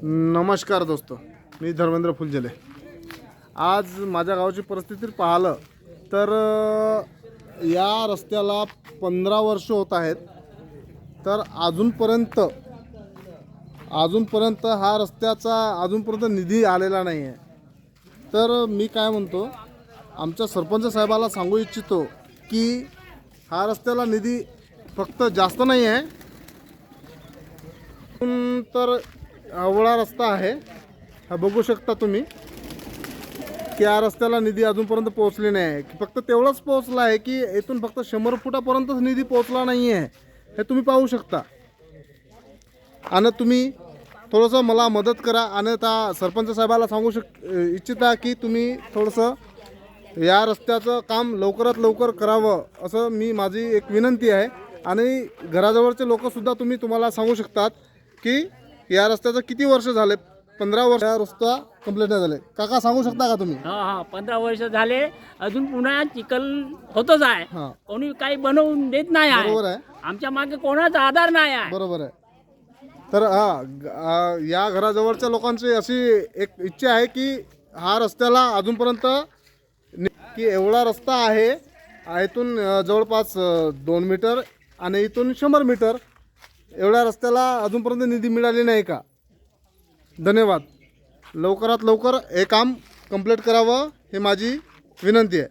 नमस्कार दोस्तो, मी धर्मेंद्र फुलझेले। आज माझ्या गावाची परिस्थिती पाहिलं तर या रस्त्याला 15 वर्ष होत आहेत, तर अजूनपर्यंत हा रस्त्याचा अजूनपर्यंत निधी आलेला नाही आहे। तर मी काय म्हणतो, आमच्या सरपंच साहेबाला सांगू इच्छितो की हा रस्त्याला निधी फक्त जास्त नाही आहे, तर अवळा रस्ता आहे, हा बघू शकता तुम्ही की या रस्त्याला निधी अजूनपर्यंत पोहोचले नाही आहे। फक्त तेवढंच पोहोचला आहे की इथून फक्त 100 फुटापर्यंतच निधी पोहोचला नाही आहे, हे तुम्ही पाहू शकता। आणि तुम्ही थोडंसं मला मदत करा आणि त्या सरपंच साहेबाला सांगू इच्छिता की तुम्ही थोडंसं या रस्त्याचं काम लवकरात लवकर करावं, असं माझी एक विनंती आहे। आणि घराजवळचे लोकसुद्धा तुम्हाला सांगू शकतात की या रस्त्याचं किती वर्ष झाले, 15 वर्ष रस्ता कंप्लीट नाही झाले। काका सांगू शकता का तुम्ही? हा 15 वर्ष झाले, अजून पुन्हा चिखल होतच आहे, कोणी काही बनवून देत नाही आहे। बरोबर आहे, आमच्या मागे कोणाचा आधार नाही आहे। बरोबर आहे। तर या घराजवळच्या लोकांची अशी एक इच्छा आहे की हा रस्त्याला अजूनपर्यंत की एवढा रस्ता आहे, इथून जवळपास 2 मीटर आणि इथून 100 मीटर एवढ्या रस्त्याला अजूनपर्यंत निधी मिळाली नाही का? धन्यवाद। लवकरात लवकर हे काम कंप्लीट करावं, हे माझी विनंती आहे।